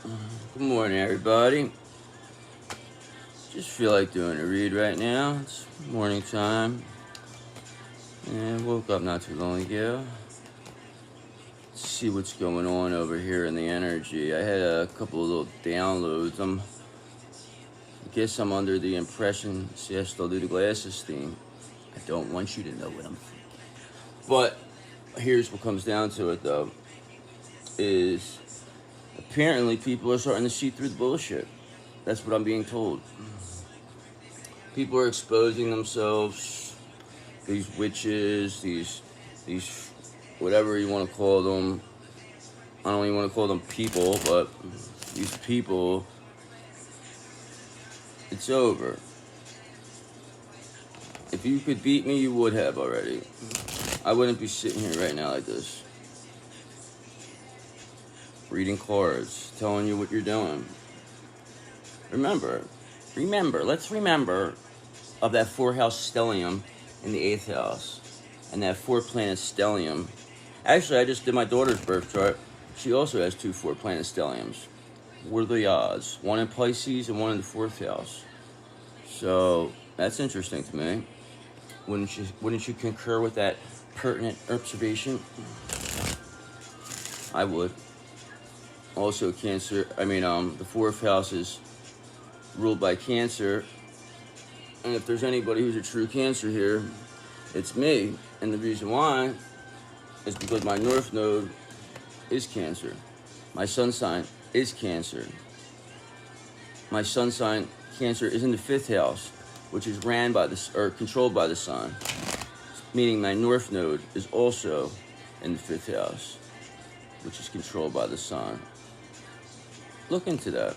Good morning, everybody. Just feel like doing a read right now. It's morning time. And woke up not too long ago. Let's see what's going on over here in the energy. I had a couple of little downloads. I guess I'm under the impression, see, I still do the glasses theme. I don't want you to know what I'm thinking. But here's what comes down to it, though, is apparently people are starting to see through the bullshit. That's what I'm being told. People are exposing themselves. These witches, these whatever you want to call them. I don't even want to call them people, but these people, it's over. If you could beat me, you would have already. I wouldn't be sitting here right now like this. Reading cards, telling you what you're doing. Remember, let's remember of that 4-house stellium in the 8th house. And that 4-planet stellium. Actually, I just did my daughter's birth chart. She also has 2 4-planet stelliums. What are the odds? One in Pisces and one in the 4th house. So, that's interesting to me. Wouldn't you concur with that pertinent observation? I would. Also, Cancer, the 4th house is ruled by Cancer. And if there's anybody who's a true Cancer here, it's me. And the reason why is because my North Node is Cancer. My sun sign is Cancer. My sun sign, Cancer, is in the 5th house, which is controlled by the sun. Meaning my North Node is also in the 5th house, which is controlled by the sun. Look into that.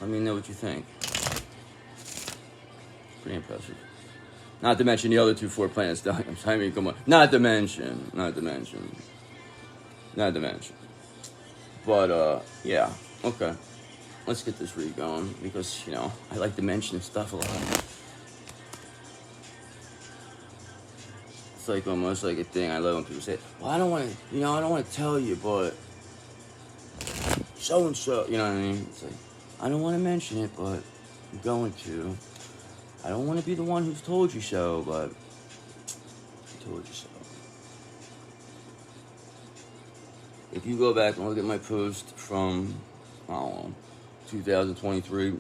Let me know what you think. Pretty impressive. Not to mention the other 2 4-planet stelliums. I mean, come on. Not to mention. But, yeah. Okay. Let's get this read going because, I like to mention stuff a lot. It's like almost like a thing. I love when people say, well, I don't want to tell you, but so-and-so, you know what I mean? It's like, I don't want to mention it, but I'm going to. I don't want to be the one who's told you so, but I told you so. If you go back and look at my post from, 2023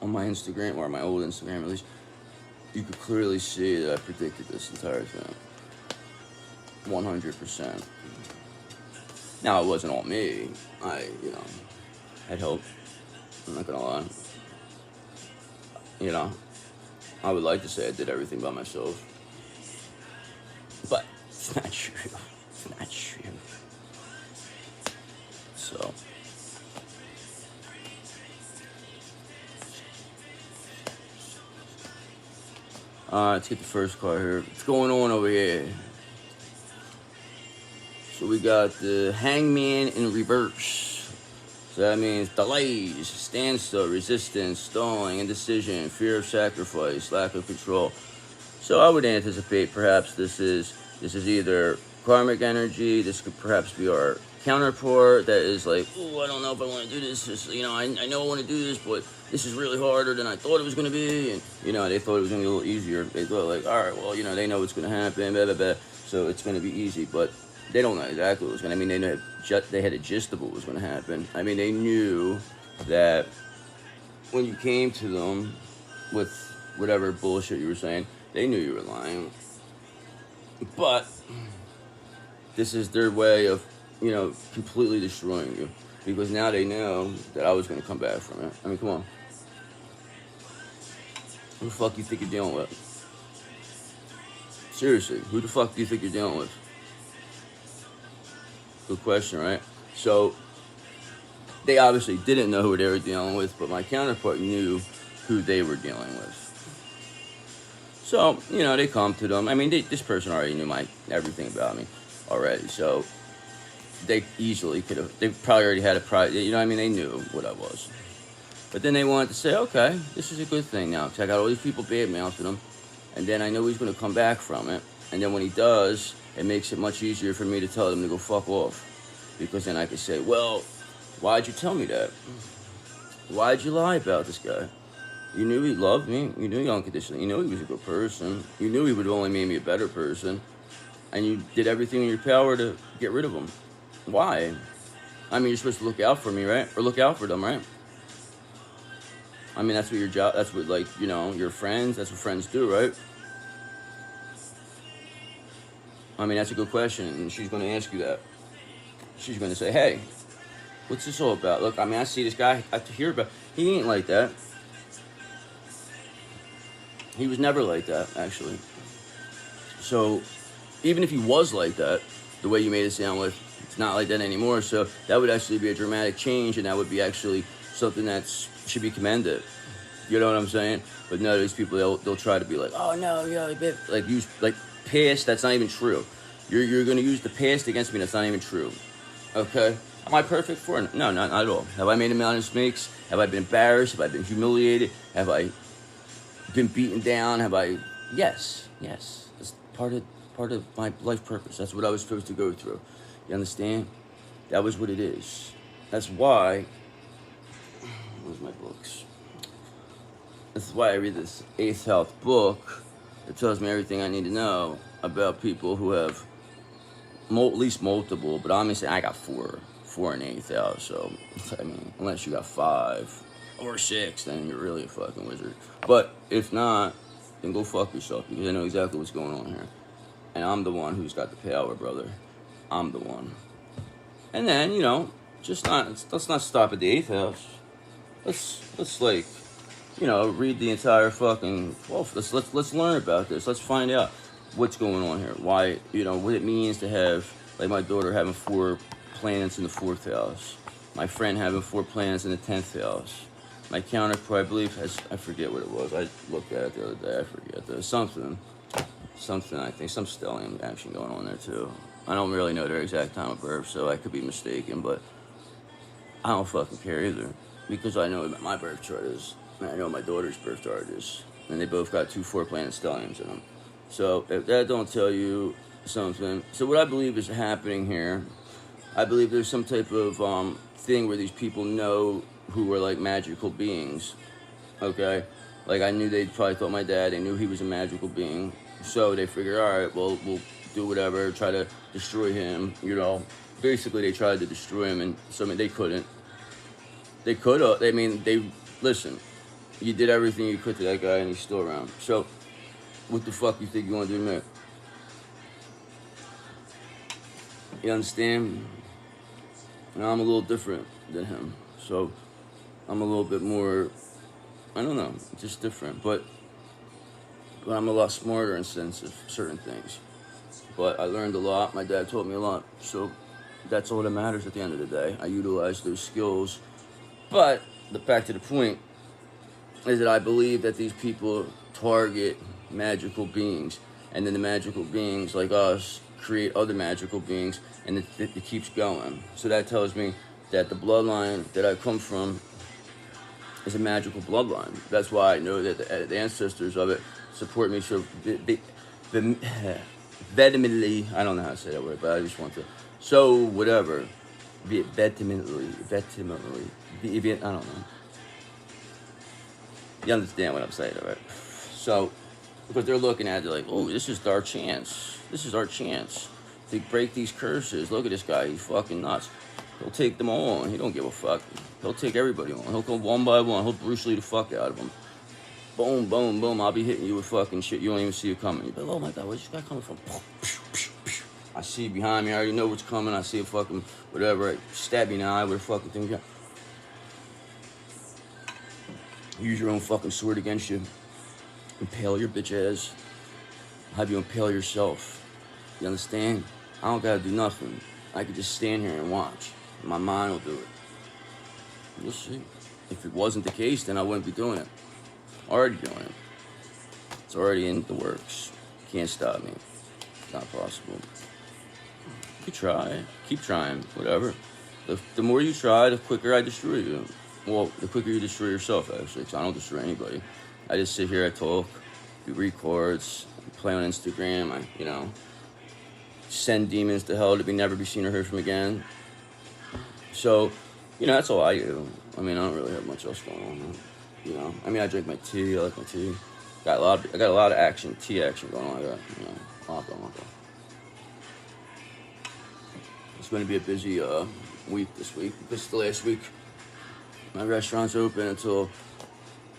on my Instagram, or my old Instagram at least, you could clearly see that I predicted this entire thing. 100%. Now, it wasn't all me. I had help. I'm not gonna lie. I would like to say I did everything by myself. But it's not true. It's not true. So. Let's get the first card here. What's going on over here? So we got the Hangman in reverse. So that means delays, standstill, resistance, stalling, indecision, fear of sacrifice, lack of control. So I would anticipate perhaps this is either karmic energy. This could perhaps be our counterpart that is like, oh, I don't know if I want to do this. I know I want to do this, but this is really harder than I thought it was going to be. And, they thought it was going to be a little easier. They thought like, all right, well, they know what's going to happen, blah, blah, blah. So it's going to be easy, but they don't know exactly what was going to happen. They had a gist of what was going to happen. They knew that when you came to them with whatever bullshit you were saying, they knew you were lying. But this is their way of, completely destroying you. Because now they know that I was going to come back from it. Come on. Who the fuck do you think you're dealing with? Seriously, who the fuck do you think you're dealing with? Good question, right? So, they obviously didn't know who they were dealing with, but my counterpart knew who they were dealing with. So, they come to them. This person already knew everything about me already, so they easily could have, they probably already had a pride, they knew what I was. But then they wanted to say, okay, this is a good thing now, because I got all these people bad-mouthing him, and then I know he's going to come back from it, and then when he does, it makes it much easier for me to tell them to go fuck off. Because then I could say, well, Why'd you tell me that? Why'd you lie about this guy? You knew he loved me. You knew he unconditionally. You knew he was a good person. You knew he would only make me a better person. And you did everything in your power to get rid of him. Why? I mean, you're supposed to look out for me, right? Or look out for them, right? I mean, that's what your job, that's what, like, you know, your friends, that's what friends do, right? I mean, that's a good question, and she's going to ask you that. She's going to say, hey, what's this all about? Look, I mean, I see this guy, I hear about, he ain't like that. He was never like that, actually. So, even if he was like that, the way you made it sound like, it's not like that anymore, so that would actually be a dramatic change, and that would be actually something that should be commended. You know what I'm saying? But no, these people, they'll try to be like, oh no, yeah, like use like past. That's not even true. You're gonna use the past against me. That's not even true. Okay? Am I perfect for it? No, not at all. Have I made a million mistakes? Have I been embarrassed? Have I been humiliated? Have I been beaten down? Have I? Yes. It's part of my life purpose. That's what I was supposed to go through. You understand? That was what it is. That's why. Where's my books? That's why I read this 8th Health book. It tells me everything I need to know about people who have at least multiple, but I'm saying I got four in 8th House. So, I mean, unless you got 5 or 6, then you're really a fucking wizard. But if not, then go fuck yourself, because I know exactly what's going on here. And I'm the one who's got the power, brother. I'm the one. And then, you know, let's not stop at the 8th House. Let's like, you know, read the entire fucking 12th. Let's learn about this. Let's find out what's going on here. Why, you know, what it means to have, like, my daughter having 4 planets in the 4th house. My friend having 4 planets in the 10th house. My counterpart, I believe, has, I forget what it was. I looked at it the other day. I forget. There's something, I think, some stellium action going on there too. I don't really know their exact time of birth, so I could be mistaken, but I don't fucking care either, because I know what my birth chart is, and I know my daughter's birth chart is, and they both got 2 4-planet stelliums in them. So if that don't tell you something, so what I believe is happening here, I believe there's some type of thing where these people know who were like magical beings, okay? Like, I knew they probably thought my dad, they knew he was a magical being, so they figured, all right, well, we'll do whatever, try to destroy him, you know. Basically, they tried to destroy him, and so, I mean, they couldn't. They could have, I mean, listen, you did everything you could to that guy, and he's still around. So, what the fuck you think you want to do to me? You understand? And I'm a little different than him, so I'm a little bit more, I don't know, just different, but I'm a lot smarter in sense of certain things. But I learned a lot. My dad taught me a lot, so that's all that matters at the end of the day. I utilize those skills. But back to the point is that I believe that these people target magical beings, and then the magical beings like us create other magical beings, and it keeps going. So that tells me that the bloodline that I come from is a magical bloodline. That's why I know that the ancestors of it support me so vehemently. I don't know how to say that word, but I just want to. So whatever, vehemently. I don't know. You understand what I'm saying, right? So, because they're looking at it like, oh, this is our chance. This is our chance to break these curses. Look at this guy. He's fucking nuts. He'll take them all on. He don't give a fuck. He'll take everybody on. He'll go one by one. He'll Bruce Lee the fuck out of them. Boom, boom, boom. I'll be hitting you with fucking shit. You don't even see it coming. You'll be like, oh my God, where's this guy coming from? I see you behind me. I already know what's coming. I see a fucking whatever. I stab you in the eye with a fucking thing. Yeah. Use your own fucking sword against you. Impale your bitch ass. Have you impale yourself. You understand? I don't gotta do nothing. I could just stand here and watch. My mind will do it. You'll see. If it wasn't the case, then I wouldn't be doing it. Already doing it. It's already in the works. Can't stop me. It's not possible. You could try. Keep trying. Whatever. The more you try, the quicker I destroy you. Well, the quicker you destroy yourself, actually, because I don't destroy anybody. I just sit here, I talk, do records, play on Instagram, send demons to hell to never be seen or heard from again. So, You know, that's all I do. I mean, I don't really have much else going on. You know, I mean, I drink my tea. I like my tea. I got a lot of action, tea action going on. I got, you know, a lot going on. It's going to be a busy week this week because the last week my restaurant's open until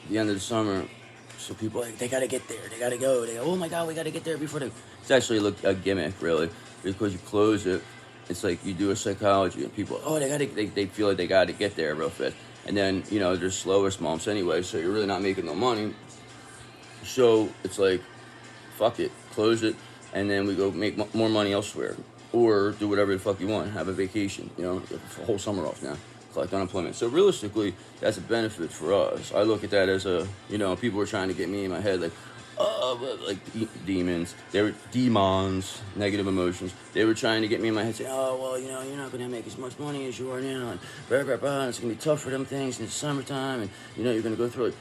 the end of the summer. So people like they gotta get there, they gotta go. They go, oh my god, we gotta get there before they. It's actually a gimmick, really, because you close it. It's like you do a psychology, and people, oh, they feel like they gotta get there real fast, and then you know there's slower months anyway, so you're really not making no money. So it's like, fuck it, close it, and then we go make more money elsewhere, or do whatever the fuck you want, have a vacation, you know, a whole summer off now. Collect unemployment. So realistically, that's a benefit for us. I look at that as a, you know, people were trying to get me in my head like, oh, like demons. They were demons, negative emotions. They were trying to get me in my head saying, oh, well, you know, you're not going to make as much money as you are now. And blah, blah, blah. And it's going to be tough for them things in the summertime. And, you know, you're going to go through it.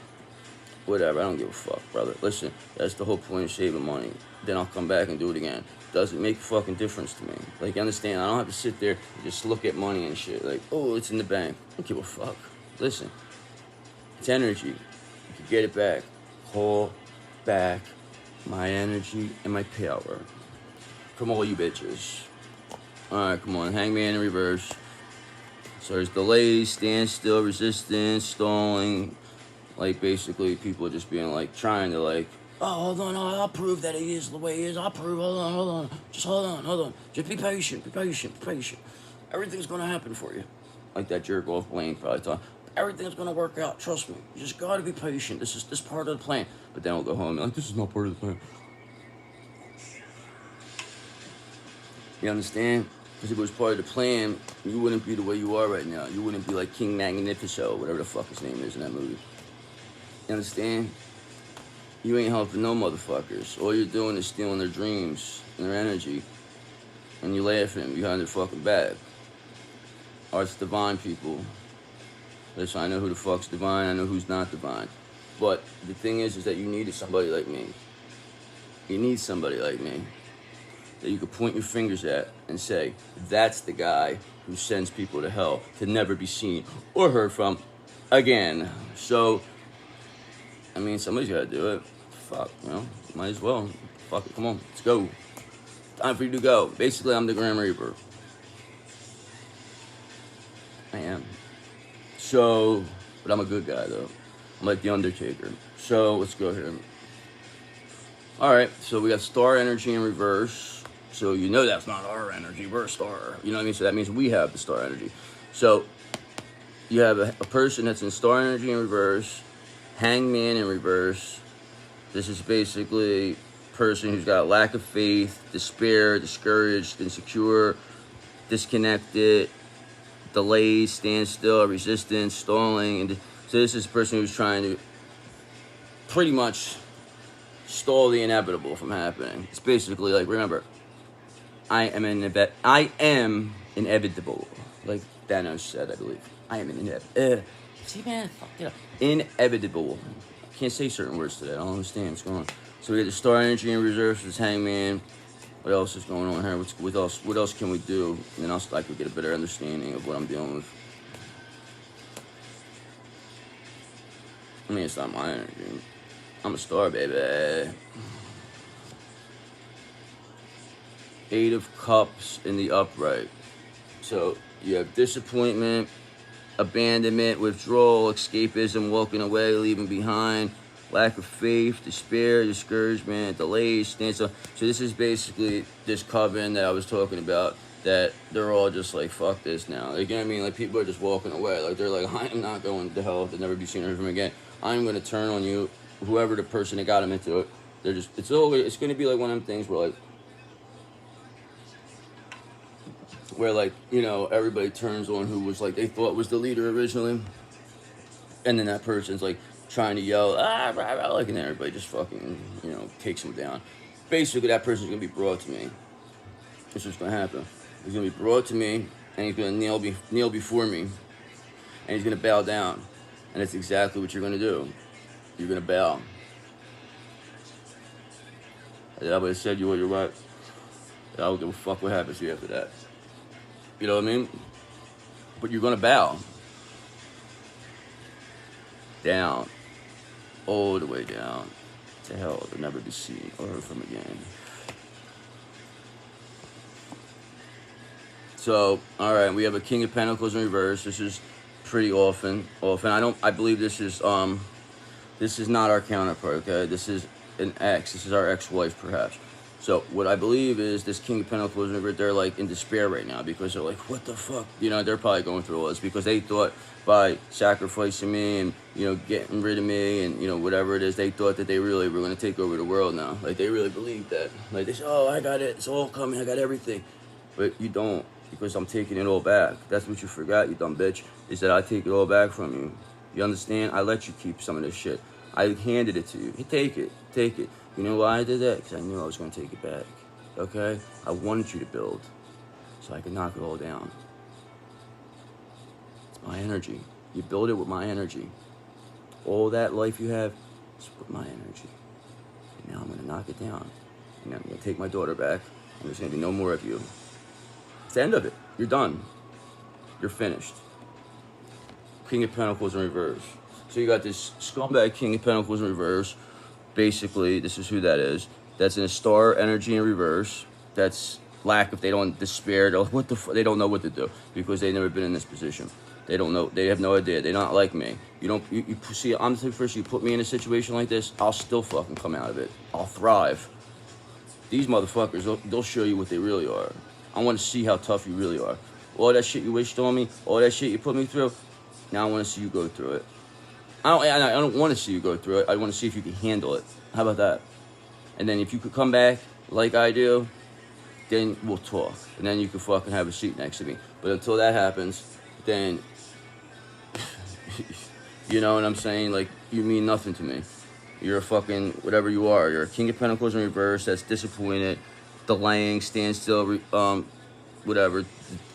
Whatever. I don't give a fuck, brother. Listen, that's the whole point of saving money. Then I'll come back and do it again. Doesn't make a fucking difference to me. Like, you understand? I don't have to sit there and just look at money and shit. Like, oh, it's in the bank. I don't give a fuck. Listen, it's energy. You can get it back. Call back my energy and my power from all you bitches. Alright, come on. Hangman in reverse. So there's delays, standstill, resistance, stalling. Like, basically, people are just being like, trying to like, oh, hold on, I'll prove that he is the way he is. I'll prove, hold on. Just hold on. Just be patient. Everything's going to happen for you. Like that jerk off Blaine probably thought. Everything's going to work out, trust me. You just got to be patient. This is part of the plan. But then I'll go home and like, this is not part of the plan. You understand? Because if it was part of the plan, you wouldn't be the way you are right now. You wouldn't be like King Magnifico, whatever the fuck his name is in that movie. You understand? You ain't helping no motherfuckers. All you're doing is stealing their dreams and their energy. And you laughing behind their fucking back. Art's divine, people. Listen, I know who the fuck's divine. I know who's not divine. But the thing is that you needed somebody like me. You need somebody like me that you could point your fingers at and say, that's the guy who sends people to hell to never be seen or heard from again. So, I mean, somebody's got to do it. Fuck, you know, might as well. Fuck it, come on, let's go. Time for you to go. Basically, I'm the Grim Reaper. I am. So, but I'm a good guy, though. I'm like the Undertaker. So, let's go here. Alright, so we got star energy in reverse. So, you know that's not our energy. We're a star. You know what I mean? So, that means we have the star energy. So, you have a person that's in star energy in reverse. Hangman in reverse. This is basically a person who's got lack of faith, despair, discouraged, insecure, disconnected, delays, standstill, resistance, stalling. And so this is a person who's trying to pretty much stall the inevitable from happening. It's basically like, remember, I am inevitable. Like Thanos said, I believe. I am inevitable. See, man, fucked it up. Inevitable. I can't say certain words today. I don't understand what's going on. So we got the star energy in reserve. This Hangman. What else is going on here? What else can we do? And then I could get a better understanding of what I'm dealing with. I mean, it's not my energy. I'm a star, baby. 8 of Cups in the upright. So you have disappointment, abandonment, withdrawal, escapism, walking away, leaving behind, lack of faith, despair, discouragement, delays, standstill. So this is basically this coven that I was talking about, that they're all just like, fuck this now. Like, you know what I mean? Like, people are just walking away. Like, they're like, I am not going to hell to never be seen or heard from again. I'm going to turn on you, whoever the person that got them into it. They're just, it's going to be like one of them things where like, you know, everybody turns on who was like, they thought was the leader originally. And then that person's like trying to yell, rah, rah, like, and everybody just fucking, you know, takes him down. Basically, that person's going to be brought to me. This is what's going to happen. He's going to be brought to me, and he's going to kneel before me, and he's going to bow down. And that's exactly what you're going to do. You're going to bow. And I would have said you what you're right. I don't give a fuck what happens to you after that. You know what I mean? But you're going to bow. down, all the way down to hell, to never be seen or heard from again. So, all right, we have a King of Pentacles in reverse. This is pretty often. I believe this is not our counterpart. Okay, this is an ex. This is our ex-wife, perhaps. So what I believe is this King of Pentacles, they're like in despair right now because they're like, what the fuck? You know, they're probably going through all this because they thought by sacrificing me and, you know, getting rid of me and, you know, whatever it is, they thought that they really were going to take over the world now. Like, they really believed that. Like, they said, oh, I got it. It's all coming. I got everything. But you don't, because I'm taking it all back. That's what you forgot, you dumb bitch, is that I take it all back from you. You understand? I let you keep some of this shit. I handed it to you. Hey, take it. Take it. You know why I did that? Because I knew I was going to take it back. Okay? I wanted you to build so I could knock it all down. It's my energy. You build it with my energy. All that life you have is with my energy. And now I'm going to knock it down. And I'm going to take my daughter back. And there's going to be no more of you. It's the end of it. You're done. You're finished. King of Pentacles in reverse. So you got this scumbag King of Pentacles in reverse. Basically, this is who that is. That's in a star energy in reverse. That's lack if they don't despair. What the they don't know what to do because they've never been in this position. They don't know. They have no idea. They're not like me. You see, I'm the person. You put me in a situation like this, I'll still fucking come out of it. I'll thrive. These motherfuckers, they'll show you what they really are. I want to see how tough you really are. All that shit you wished on me, all that shit you put me through, now I want to see you go through it. I don't want to see you go through it. I want to see if you can handle it. How about that? And then if you could come back like I do, then we'll talk. And then you can fucking have a seat next to me. But until that happens, then, you know what I'm saying? Like, you mean nothing to me. You're a fucking, whatever you are. You're a King of Pentacles in reverse that's disappointed, delaying, standstill, whatever.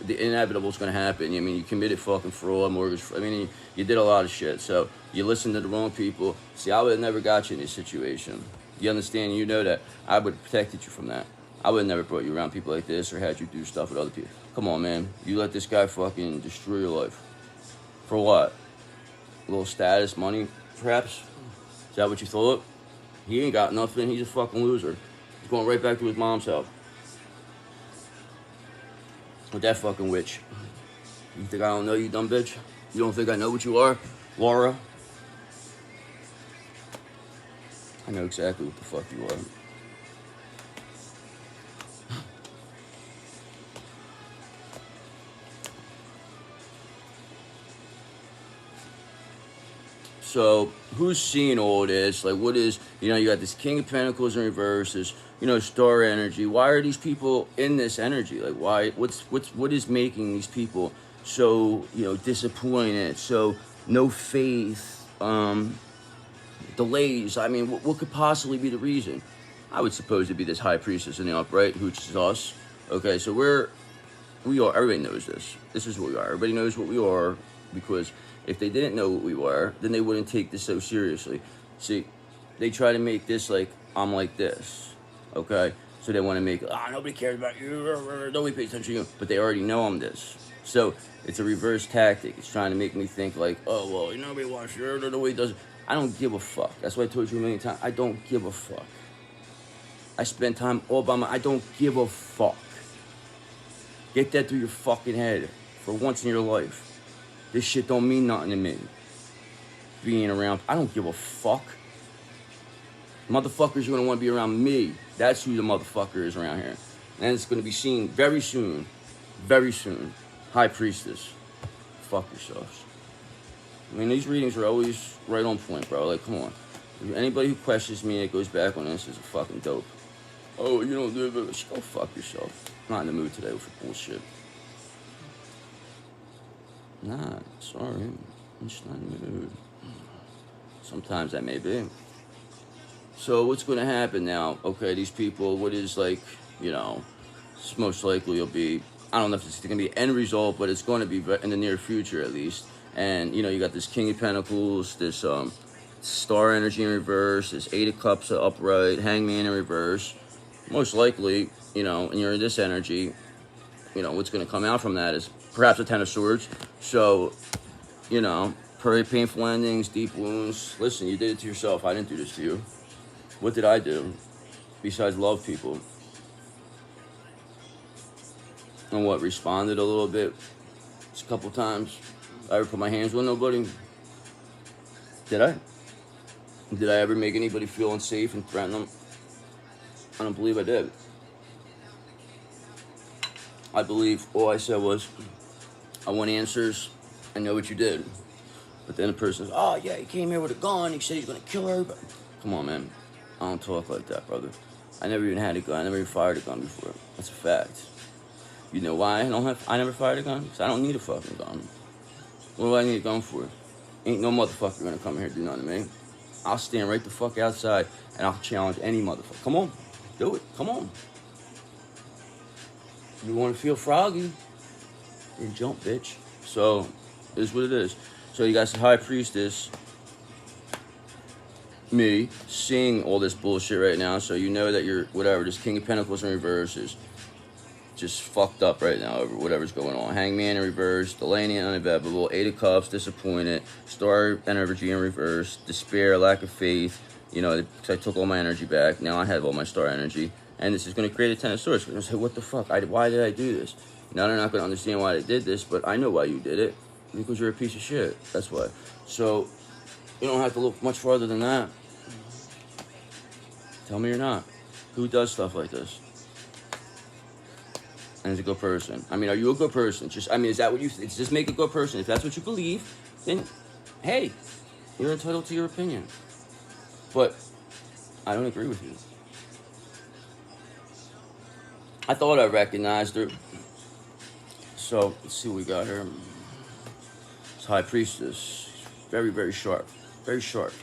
The inevitable is going to happen. I mean, you committed fucking fraud, mortgage fraud. I mean, you did a lot of shit. So you listened to the wrong people. See, I would have never got you in this situation. You understand? You know that. I would have protected you from that. I would have never brought you around people like this or had you do stuff with other people. Come on, man. You let this guy fucking destroy your life. For what? A little status, money, perhaps? Is that what you thought? He ain't got nothing. He's a fucking loser. He's going right back to his mom's house. With that fucking witch. You think I don't know you, dumb bitch? You don't think I know what you are, Laura? I know exactly what the fuck you are. So, who's seeing all this? Like, what is, you know, you got this King of Pentacles in reverse, this, you know, star energy. Why are these people in this energy? Like, why, what is making these people so, you know, disappointed, so no faith, delays? I mean, what could possibly be the reason? I would suppose it'd be this high priestess in the upright, which is us. Okay, so we are, everybody knows this. This is what we are. Everybody knows what we are, because if they didn't know what we were, then they wouldn't take this so seriously. See, they try to make this like, I'm like this, okay? So they want to make, nobody cares about you, nobody pays attention to you, but they already know I'm this. So it's a reverse tactic. It's trying to make me think like, oh, well, nobody wants you, nobody does it. I don't give a fuck. That's why I told you a million times, I don't give a fuck. I spend time all by I don't give a fuck. Get that through your fucking head for once in your life. This shit don't mean nothing to me. Being around, I don't give a fuck. Motherfuckers are gonna want to be around me. That's who the motherfucker is around here. And it's gonna be seen very soon. Very soon. High priestess. Fuck yourselves. I mean, these readings are always right on point, bro. Like, come on. Anybody who questions me that goes back on this is a fucking dope. Oh, you don't do it. Just go fuck yourself. I'm not in the mood today for bullshit. Nah, sorry. I'm just not in the mood. Sometimes I may be. So what's going to happen now? Okay, these people, what is like, you know, it's most likely will be, I don't know if it's going to be an end result, but it's going to be in the near future at least. And, you know, you got this King of Pentacles, this star energy in reverse, this Eight of Cups upright, Hangman in reverse. Most likely, you know, and you're in this energy, you know, what's going to come out from that is perhaps a Ten of Swords. So, you know, Very painful endings, deep wounds. Listen, you did it to yourself. I didn't do this to you. What did I do? Besides love people. And what, responded a little bit? Just a couple times. I ever put my hands on nobody? Did I? Did I ever make anybody feel unsafe and threaten them? I don't believe I did. I believe all I said was, I want answers. I know what you did. But then the person says, oh yeah, he came here with a gun. He said he's going to kill everybody. Come on, man. I don't talk like that, brother. I never even had a gun. I never even fired a gun before. That's a fact. You know why I never fired a gun? Because I don't need a fucking gun. What do I need a gun for? Ain't no motherfucker gonna come here and do nothing to me. I'll stand right the fuck outside and I'll challenge any motherfucker. Come on. Do it. Come on. You want to feel froggy? Then jump, bitch. So, it is what it is. So you got the high priestess, me, seeing all this bullshit right now. So you know that you're, whatever, this King of Pentacles in reverse is just fucked up right now over whatever's going on. Hangman in reverse, delaying and unavailable, 8 of Cups, disappointed, Star energy in reverse, despair, lack of faith. You know, I took all my energy back. Now I have all my star energy. And this is going to create a 10 of Swords. You're going to say, what the fuck? Why did I do this? Now they're not going to understand why they did this, but I know why you did it. Because you're a piece of shit. That's why. So, you don't have to look much farther than that. Tell me you're not. Who does stuff like this? And is a good person. I mean, are you a good person? Is that what you... It's just make a good person. If that's what you believe, then, hey, you're entitled to your opinion. But I don't agree with you. I thought I recognized her. So, let's see what we got here. It's High Priestess. Very, very sharp. Very sharp.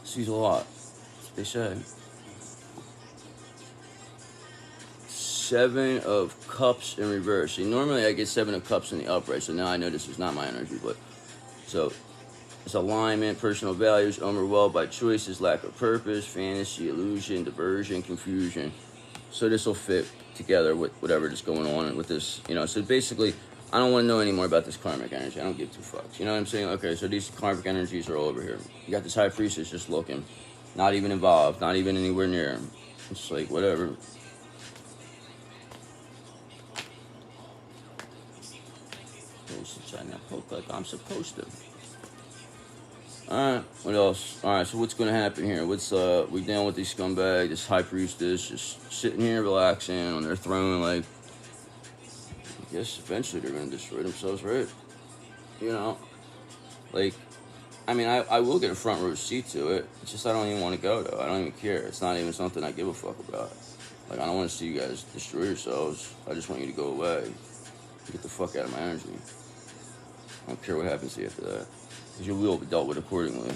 Sees a lot. That's what they say. 7 of Cups in reverse. See, normally I get 7 of Cups in the upright, so now I know this is not my energy, but... So, it's alignment, personal values, overwhelmed by choices, lack of purpose, fantasy, illusion, diversion, confusion. So this will fit together with whatever is going on with this, you know. So basically, I don't want to know any more about this karmic energy. I don't give 2 fucks. You know what I'm saying? Okay, so these karmic energies are all over here. You got this high priestess just looking, not even involved, not even anywhere near. It's like, whatever. Try not poke like I'm supposed to. Alright, what else? Alright, so what's gonna happen here? We down with these scumbag, this high priestess, just sitting here relaxing on their throne, like, I guess eventually they're gonna destroy themselves, right? You know? Like, I mean, I will get a front row seat to it. It's just I don't even want to go, though. I don't even care. It's not even something I give a fuck about. Like, I don't want to see you guys destroy yourselves. I just want you to go away. Get the fuck out of my energy. I don't care what happens to you after that. Because you will be dealt with accordingly.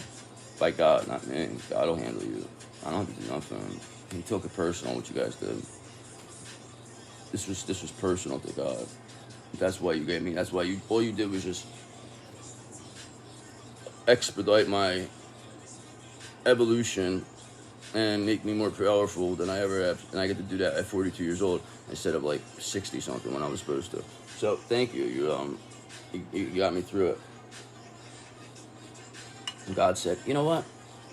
By God, not me. God will handle you. I don't have to do nothing. He took it personal, what you guys did. This was personal to God. That's why you gave me. That's why all you did was just expedite my evolution and make me more powerful than I ever have. And I get to do that at 42 years old instead of like 60 something when I was supposed to. So thank you. You got me through it. And God said, you know what?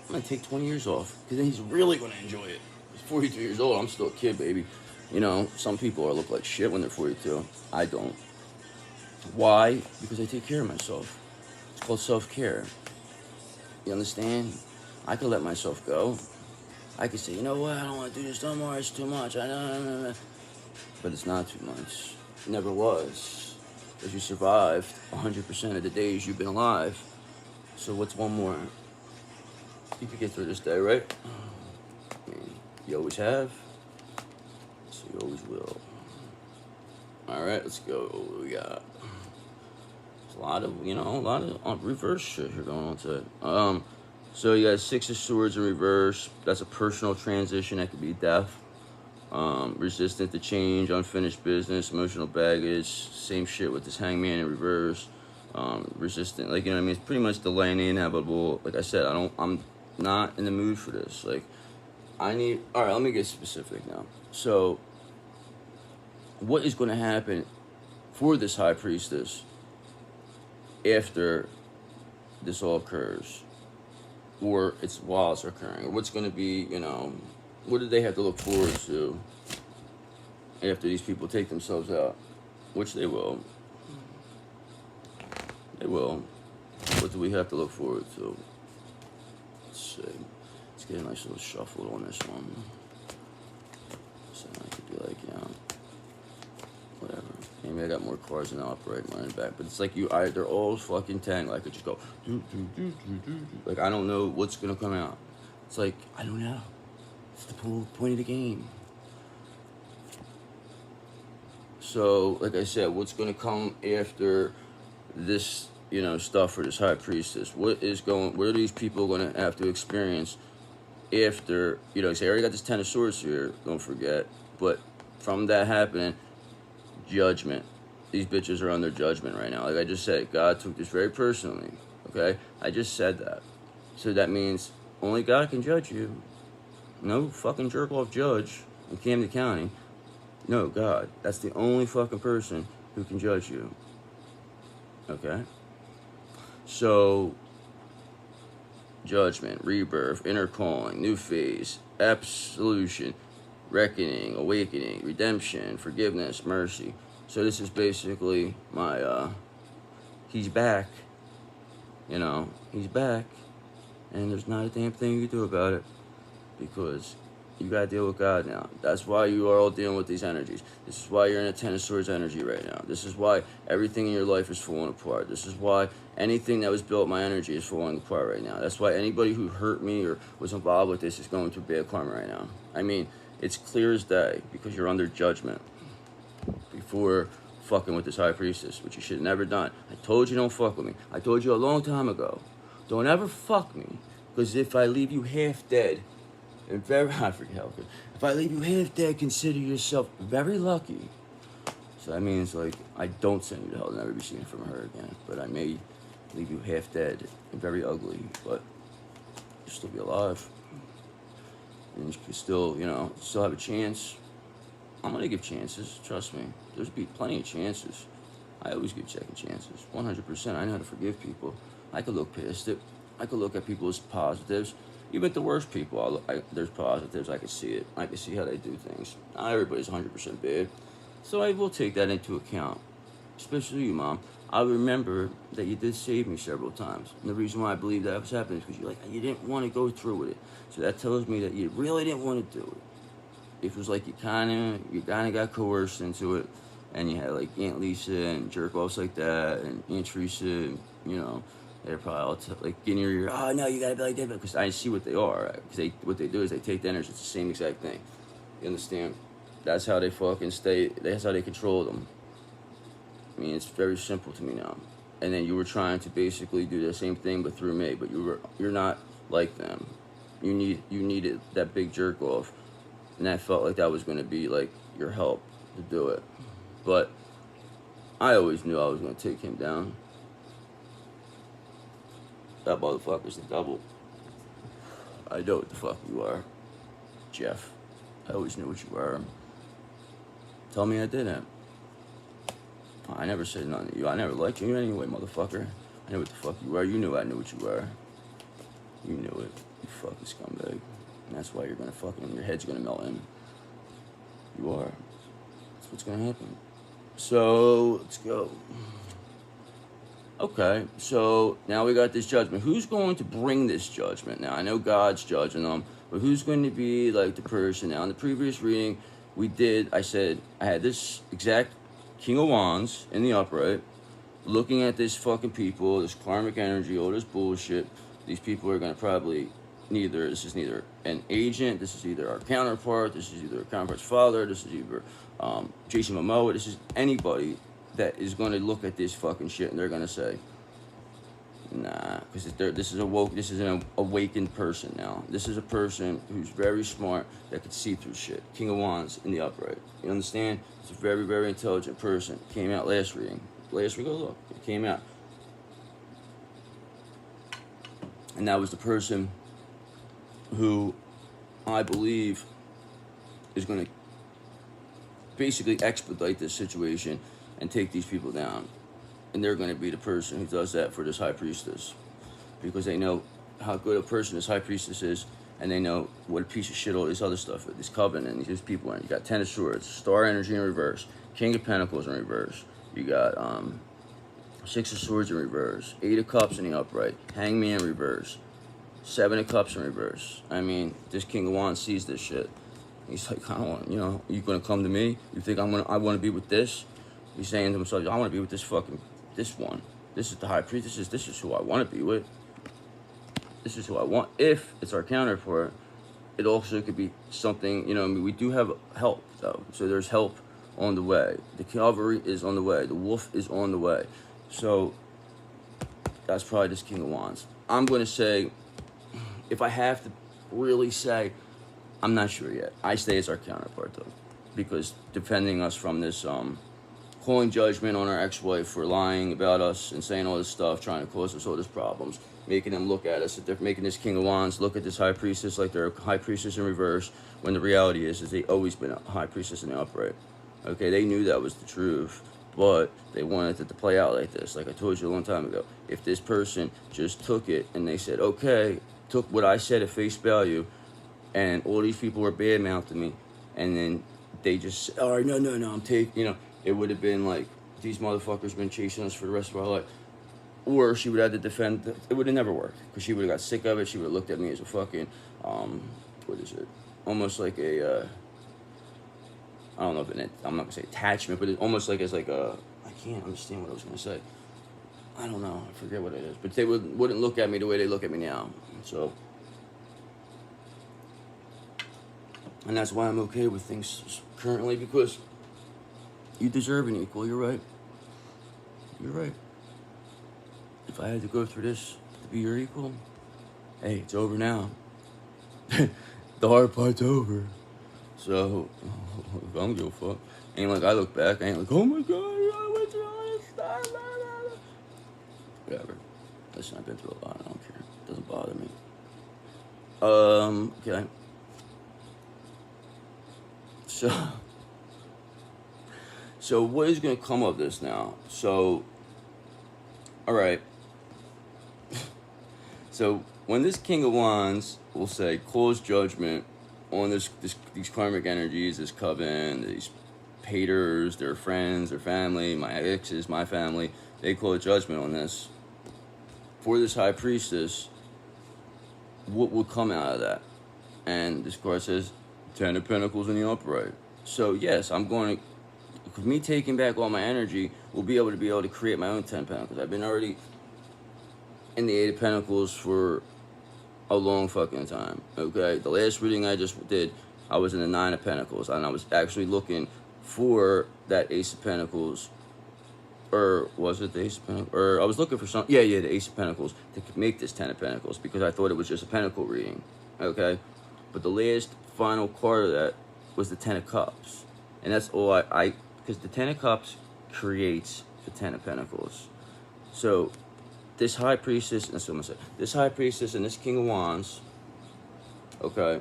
I'm going to take 20 years off because then he's really going to enjoy it. He's 42 years old. I'm still a kid, baby. You know, some people look like shit when they're 42. I don't. Why? Because I take care of myself. It's called self-care. You understand? I can let myself go. I can say, you know what? I don't want to do this no more. It's too much. I know. But it's not too much. It never was. Because you survived 100% of the days you've been alive. So what's one more? You could get through this day, right? I mean, you always have. So you always will. Alright, let's go. What we got? There's a lot of reverse shit here going on today. So you got 6 of Swords in reverse. That's a personal transition. That could be death. Resistant to change, unfinished business, emotional baggage. Same shit with this Hangman in reverse. Resistant, like, you know what I mean? It's pretty much delaying the inevitable. Like I said, I'm not in the mood for this. Like, alright, let me get specific now. So, what is going to happen for this high priestess after this all occurs, or it's while it's occurring, or what's going to be, you know, what do they have to look forward to after these people take themselves out, which they will. They will. What do we have to look forward to? Let's see. Let's get a nice little shuffle on this one. So I could be like, you know, whatever. Maybe I got more cards than upright running back, but it's like they're all fucking 10. Like I could just go, like I don't know what's gonna come out. It's like I don't know. It's the point of the game. So, like I said, what's gonna come after this, you know, stuff for this high priestess? What are these people gonna have to experience after, you know, say I already got this 10 of swords here, don't forget, but from that happening, judgment. These bitches are under judgment right now. Like I just said, God took this very personally, okay? I just said that. So that means only God can judge you. No fucking jerk-off judge in Camden County. No, God. That's the only fucking person who can judge you. Okay? So, judgment, rebirth, inner calling, new phase, absolution, reckoning, awakening, redemption, forgiveness, mercy. So this is basically my, he's back. You know, he's back. And there's not a damn thing you can do about it. Because you gotta deal with God now. That's why you are all dealing with these energies. This is why you're in a 10 of Swords energy right now. This is why everything in your life is falling apart. This is why anything that was built my energy is falling apart right now. That's why anybody who hurt me or was involved with this is going through bad karma right now. I mean, it's clear as day because you're under judgment before fucking with this high priestess, which you should have never done. I told you don't fuck with me. I told you a long time ago, don't ever fuck me, because if I leave you half dead, and I forget how good. If I leave you half dead, consider yourself very lucky. So that means, like, I don't send you to hell, never be seen from her again. But I may leave you half dead and very ugly, but you'll still be alive. And you can still, you know, still have a chance. I'm gonna give chances, trust me. There's be plenty of chances. I always give second chances, 100%. I know how to forgive people. I could look past it. I could look at people as positives. Even the worst people, there's positives. I can see it. I can see how they do things. Not everybody's 100% bad. So I will take that into account. Especially you, Mom. I remember that you did save me several times. And the reason why I believe that was happening is because you didn't want to go through with it. So that tells me that you really didn't want to do it. It was like you kind of got coerced into it. And you had like Aunt Lisa and jerk-offs like that. And Aunt Teresa, and, you know. They're probably all like getting your ear. Oh no, you gotta be like that, because I see what they are. Because what they do is they take the energy. It's the same exact thing. You understand? That's how they fucking stay. That's how they control them. I mean, it's very simple to me now. And then you were trying to basically do the same thing, but through me. But you're not like them. You needed that big jerk off, and I felt like that was going to be like your help to do it. But I always knew I was going to take him down. That motherfucker's the double. I know what the fuck you are, Jeff. I always knew what you were. Tell me I didn't. I never said nothing to you. I never liked you anyway, motherfucker. I knew what the fuck you were. You knew I knew what you were. You knew it. You fucking scumbag. And that's why you're gonna fucking, your head's gonna melt in. You are. That's what's gonna happen. So, let's go. Okay, so now we got this judgment. Who's going to bring this judgment? Now, I know God's judging them, but who's going to be like the person? Now, in the previous reading, I said, I had this exact King of Wands in the upright, looking at this fucking people, this karmic energy, all this bullshit. These people are going to probably this is neither an agent, this is either our counterpart, this is either our counterpart's father, this is either Jason Momoa, this is anybody that is going to look at this fucking shit and they're going to say, nah, because this is an awakened person now. This is a person who's very smart that could see through shit. King of Wands in the upright. You understand? It's a very, very intelligent person. Came out last reading. Last week, look, it came out. And that was the person who I believe is going to basically expedite this situation and take these people down. And they're going to be the person who does that for this high priestess. because they know how good a person this high priestess is, and they know what a piece of shit all this other stuff is. This covenant and these people in. You got Ten of Swords, Star Energy in reverse, King of Pentacles in reverse. You got Six of Swords in reverse, Eight of Cups in the upright, Hangman in reverse, Seven of Cups in reverse. I mean, this King of Wands sees this shit. He's like, I don't want, you know, you gonna come to me? You think I want to be with this? He's saying to himself, I want to be with this one. This is the high priestess. This is who I want to be with. This is who I want. If it's our counterpart, it also could be something, you know, I mean, we do have help, though. So there's help on the way. The cavalry is on the way. The wolf is on the way. So that's probably this King of Wands. I'm going to say, if I have to really say, I'm not sure yet. I say it's our counterpart, though, because defending us from this, calling judgment on our ex-wife for lying about us and saying all this stuff, trying to cause us all these problems, making them look at us, they're making this King of Wands look at this high priestess like they're a high priestess in reverse, when the reality is they always been a high priestess in the upright. Okay, they knew that was the truth, but they wanted it to play out like this. Like I told you a long time ago, if this person just took it and they said, okay, took what I said at face value, and all these people were bad-mouthing me, and then they just said, all right, no, I'm taking, you know, it would have been like, these motherfuckers been chasing us for the rest of our life. Or she would have to defend, it would have never worked, because she would have got sick of it. She would have looked at me as a fucking, what is it? Almost like a, I don't know if it, I'm not going to say attachment, but it's almost like as like a, I can't understand what I was going to say. I don't know, I forget what it is. But they wouldn't look at me the way they look at me now. So, and that's why I'm okay with things currently, because you deserve an equal. You're right. You're right. If I had to go through this to be your equal, hey, it's over now. The hard part's over. So, I don't give a fuck. Ain't like I look back, I ain't like, oh my god, I went through all this stuff. Whatever. Listen, I've been through a lot. I don't care. It doesn't bother me. Okay. So what is going to come of this now? So, all right. So when this King of Wands will say, close judgment on these karmic energies, this coven, these haters, their friends, their family, my exes, my family, they close judgment on this. For this high priestess, what will come out of that? And this card says, Ten of Pentacles in the upright. So yes, I'm going to, with me taking back all my energy, we'll be able to create my own 10 Pentacles. I've been already in the 8 of Pentacles for a long fucking time, okay? The last reading I just did, I was in the 9 of Pentacles, and I was actually looking for that Ace of Pentacles, or was it the Ace of Pentacles? Or I was looking for the Ace of Pentacles to make this 10 of Pentacles, because I thought it was just a Pentacle reading, okay? But the last final card of that was the 10 of Cups. And that's all because the 10 of Cups creates the 10 of Pentacles. So this high priestess, that's what I'm gonna say, this high priestess and this King of Wands, okay,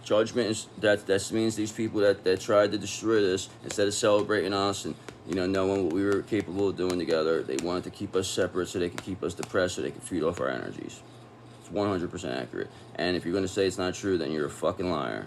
judgment is, that means these people that tried to destroy this, instead of celebrating us and, you know, knowing what we were capable of doing together, they wanted to keep us separate so they could keep us depressed, so they could feed off our energies. It's 100% accurate. And if you're going to say it's not true, then you're a fucking liar.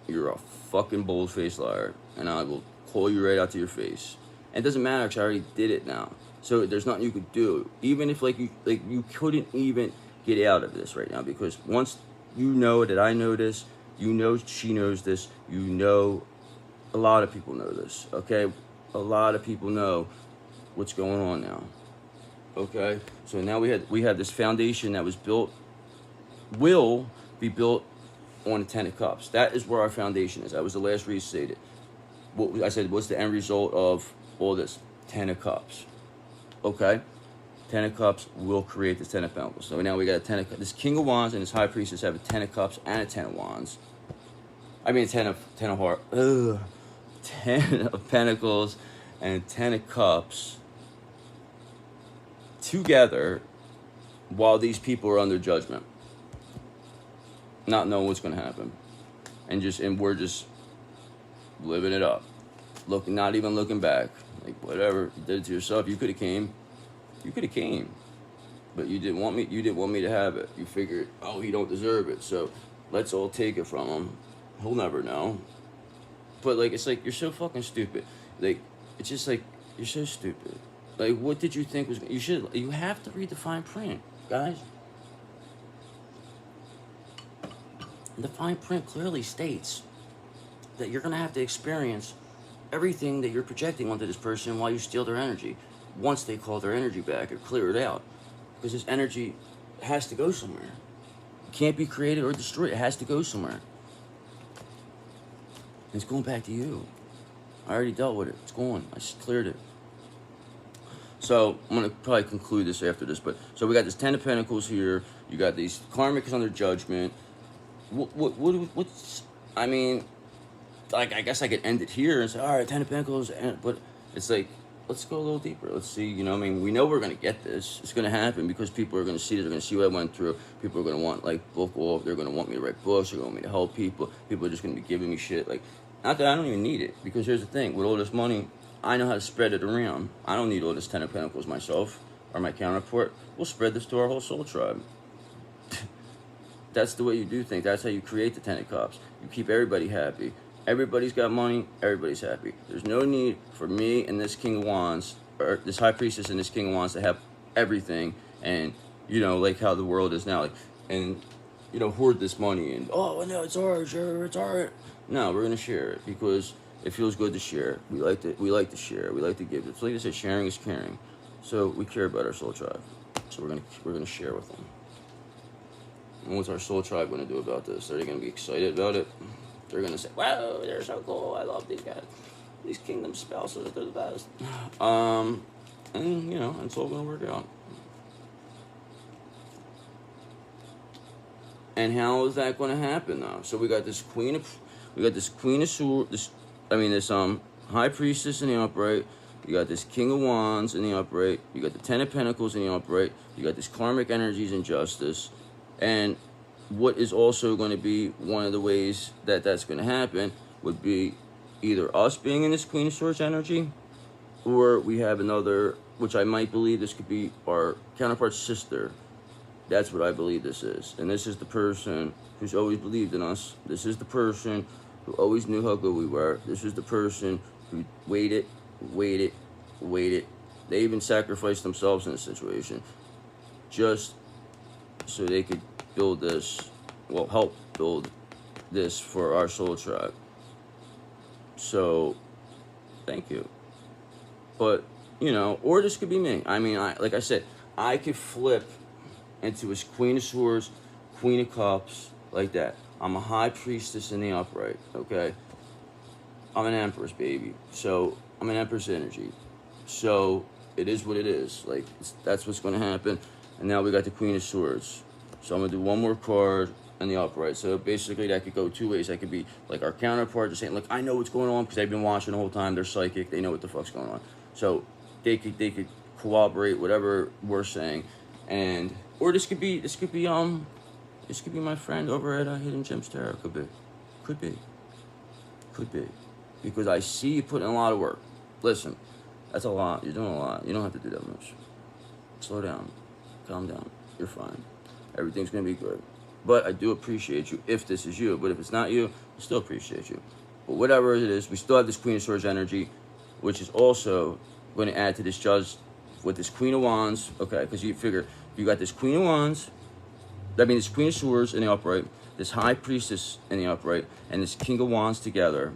You're a fucking bold-faced liar. And I will call you right out to your face. And it doesn't matter, because I already did it now. So there's nothing you could do. Even if you couldn't even get out of this right now, because once you know that I know this, you know she knows this, you know a lot of people know this, okay? A lot of people know what's going on now. Okay, so now we have this foundation that was built, will be built on the 10 of Cups. That is where our foundation is. That was the last restated. What I said, what's the end result of all this? 10 of Cups. Okay, 10 of Cups will create this 10 of Pentacles. So now we got a 10 of, this King of Wands and this High Priestess have a 10 of Cups and a 10 of Wands. I mean 10 of Heart. 10 of Pentacles and 10 of Cups together while these people are under judgment, not knowing what's going to happen, and we're just living it up, not even looking back, like whatever you did it to yourself. You could have came, But you didn't want me. You didn't want me to have it. You figured, oh, he don't deserve it. So let's all take it from him. He'll never know. But like, it's like you're so fucking stupid. Like, it's just like you're so stupid. Like, what did you think was? You have to read the fine print, guys. The fine print clearly states that you're gonna have to experience everything that you're projecting onto this person while you steal their energy. Once they call their energy back or clear it out, because this energy has to go somewhere. It can't be created or destroyed. It has to go somewhere. It's going back to you. I already dealt with it. It's gone. I just cleared it. So I'm gonna probably conclude this after this. But so we got this Ten of Pentacles here. You got these Karmic is under judgment. What's? I mean, like, I guess I could end it here and say, all right, Ten of Pentacles, but it's like, let's go a little deeper. Let's see, you know, I mean, we know we're going to get this. It's going to happen because people are going to see this. They're going to see what I went through. People are going to want, like, book off. They're going to want me to write books. They're going to want me to help people. People are just going to be giving me shit. Like, not that I don't even need it, because here's the thing. With all this money, I know how to spread it around. I don't need all this Ten of Pentacles myself or my counterpart. We'll spread this to our whole soul tribe. That's the way you do things. That's how you create the Ten of Cups. You keep everybody happy. Everybody's got money. Everybody's happy. There's no need for me and this King of Wands, or this High Priestess and this King of Wands, to have everything. And, you know, like how the world is now. Like, and, you know, hoard this money. And, oh, no, it's ours. It's ours. No, we're going to share it because it feels good to share. We like to share. We like to give. It's like I said, sharing is caring. So we care about our soul tribe. So we're gonna share with them. And what's our soul tribe going to do about this? Are they going to be excited about it? They're going to say, wow, they're so cool. I love these guys. These kingdom spouses, they're the best. And, you know, it's all going to work out. And how is that going to happen, though? So we got this Queen of Swords, this High Priestess in the upright. You got this King of Wands in the upright. You got the Ten of Pentacles in the upright. You got this Karmic energies and justice. And what is also going to be one of the ways that that's going to happen would be either us being in this Queen of Swords energy, or we have another, which I might believe this could be our counterpart's sister. That's what I believe this is. And this is the person who's always believed in us. This is the person who always knew how good we were. This is the person who waited. They even sacrificed themselves in this situation just so they could build this, well, help build this for our soul tribe. So, thank you. But, you know, or this could be me. I mean, like I said, I could flip into his Queen of Swords, Queen of Cups, like that. I'm a High Priestess in the upright, okay? I'm an Empress, baby. So, I'm an Empress energy. So, it is what it is. Like, that's what's going to happen. And now we got the Queen of Swords. So I'm going to do one more card in the upright. So basically that could go two ways. That could be like our counterpart just saying, look, I know what's going on because they've been watching the whole time. They're psychic. They know what the fuck's going on. So they could corroborate whatever we're saying. And, or this could be my friend over at Hidden Gems Tarot. Could be. Because I see you putting in a lot of work. Listen, that's a lot. You're doing a lot. You don't have to do that much. Slow down. Calm down. You're fine. Everything's going to be good. But I do appreciate you if this is you. But if it's not you, I still appreciate you. But whatever it is, we still have this Queen of Swords energy, which is also going to add to this judge with this Queen of Wands. Okay, because you figure, you got this Queen of Wands, this Queen of Swords in the upright, this High Priestess in the upright, and this King of Wands together.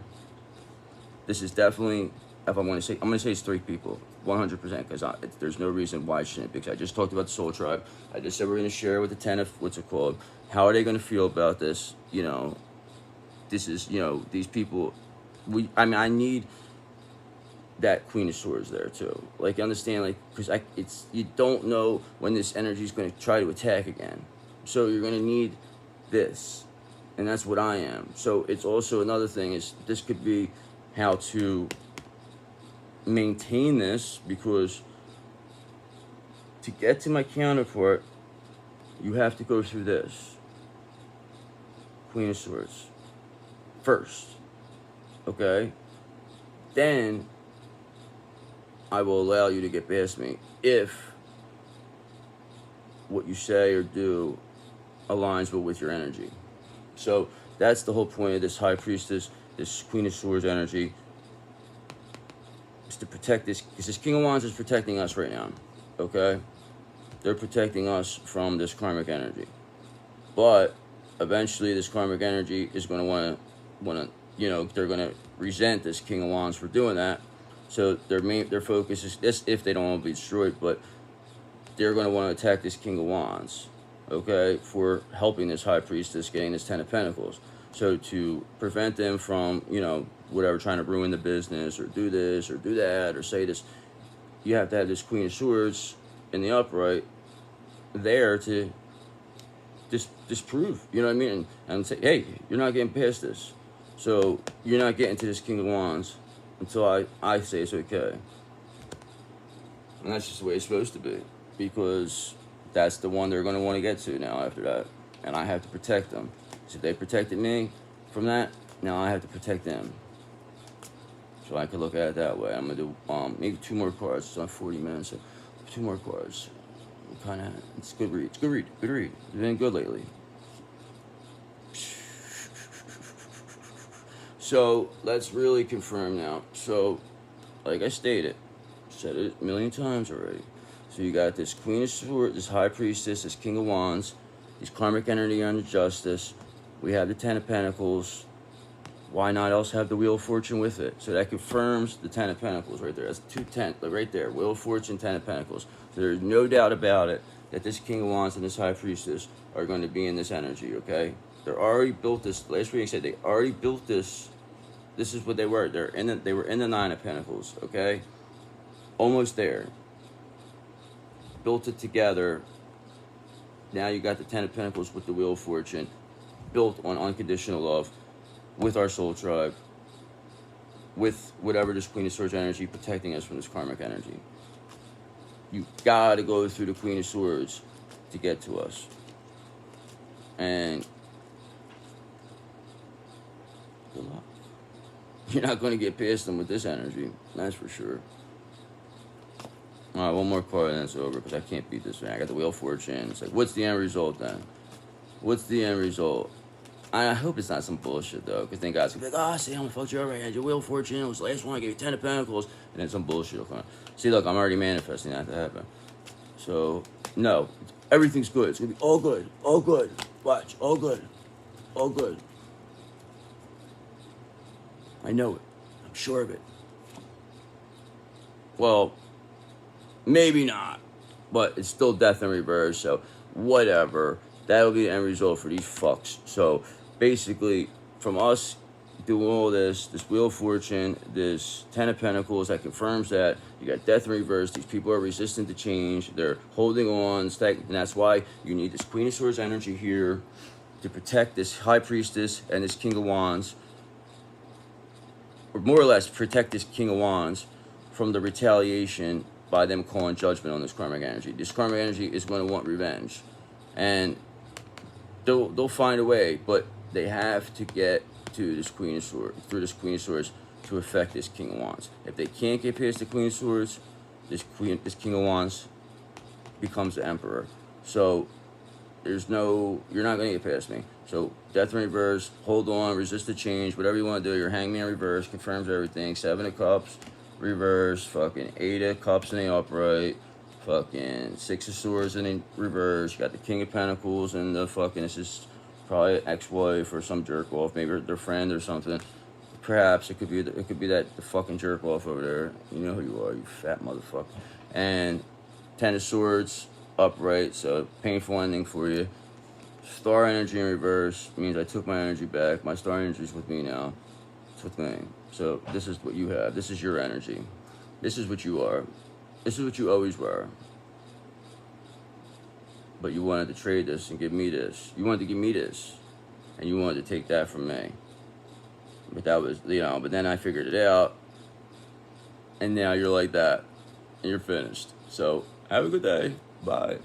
This is definitely, if I'm going to say it's three people. 100%, because there's no reason why I shouldn't, because I just talked about the soul tribe. I just said we're going to share with the 10 of, what's it called? How are they going to feel about this? You know, this is, you know, these people, I need that Queen of Swords there too. Like, you understand, like, because you don't know when this energy is going to try to attack again. So you're going to need this, and that's what I am. So it's also another thing is this could be how to maintain this, because to get to my counterpart, you have to go through this Queen of Swords first, okay? Then I will allow you to get past me if what you say or do aligns with your energy. So that's the whole point of this High Priestess, this Queen of Swords energy, is to protect this, because this King of Wands is protecting us right now, okay? They're protecting us from this karmic energy. But eventually this karmic energy is going to want to, you know, they're going to resent this King of Wands for doing that. So their focus is this, if they don't want to be destroyed, but they're going to want to attack this King of Wands, okay, for helping this High Priestess getting this Ten of Pentacles. So to prevent them from, you know, whatever, trying to ruin the business or do this or do that or say this, you have to have this Queen of Swords in the upright there to disprove, you know what I mean? And say, hey, you're not getting past this. So you're not getting to this King of Wands until I say it's okay. And that's just the way it's supposed to be, because that's the one they're going to want to get to now after that. And I have to protect them. So if they protected me from that, now I have to protect them. So I could look at it that way. I'm going to do maybe 2 more cards. It's on 40 minutes. So 2 more cards. Kind of, it's a good read. It's a good read. Good read. It's been good lately. So let's really confirm now. So, like I stated, said it a million times already. So you got this Queen of Swords, this High Priestess, this King of Wands, these karmic energy under justice. We have the Ten of Pentacles. Why not else have the Wheel of Fortune with it? So that confirms the Ten of Pentacles right there. That's 2 right there. Wheel of Fortune, Ten of Pentacles. So there's no doubt about it that this King of Wands and this High Priestess are going to be in this energy, okay? They're already built this. Last reading said they already built this. This is what they were. They were in the Nine of Pentacles, okay? Almost there. Built it together. Now you got the Ten of Pentacles with the Wheel of Fortune, built on unconditional love, with our soul tribe, with whatever this Queen of Swords energy protecting us from this karmic energy. You gotta go through the Queen of Swords to get to us. And good luck. You're not going to get past them with this energy, that's for sure. Alright, 1 more card and it's over, because I can't beat this man. I got the Wheel of Fortune. It's like, what's the end result then? What's the end result? I hope it's not some bullshit, though, because then guys will be like, oh, see, I'm gonna fuck you over. I had your Wheel of Fortune. It was the last one. I gave you 10 of Pentacles. And then some bullshit will come. See, look, I'm already manifesting that to happen. So, no. Everything's good. It's gonna be all good. All good. Watch. All good. All good. I know it. I'm sure of it. Well, maybe not. But it's still death in reverse, so whatever. That'll be the end result for these fucks. So, basically, from us doing all this Wheel of Fortune, this Ten of Pentacles, that confirms that you got death in reverse. These people are resistant to change. They're holding on, and that's why you need this Queen of Swords energy here to protect this High Priestess and this King of Wands, or more or less protect this King of Wands from the retaliation by them calling judgment on this karmic energy. This karmic energy is going to want revenge, and they'll find a way, but they have to get to this Queen of Swords, through this Queen of Swords, to affect this King of Wands. If they can't get past the Queen of Swords, this King of Wands becomes the Emperor. So there's no, you're not going to get past me. So death in reverse, hold on, resist the change, whatever you want to do. Your Hangman reverse confirms everything. 7 of Cups reverse, fucking 8 of Cups in the upright, fucking 6 of Swords in the reverse. You got the King of Pentacles and the fucking, this is probably an ex-wife or some jerk off, maybe their friend or something. Perhaps it could be the fucking jerk off over there. You know who you are, you fat motherfucker. And 10 of Swords upright, so painful ending for you. Star energy in reverse means I took my energy back. My star energy is with me now. It's with me. So this is what you have. This is your energy. This is what you are. This is what you always were. But you wanted to trade this and give me this. You wanted to give me this. And you wanted to take that from me. But that was, you know, but then I figured it out. And now you're like that. And you're finished. So have a good day. Bye.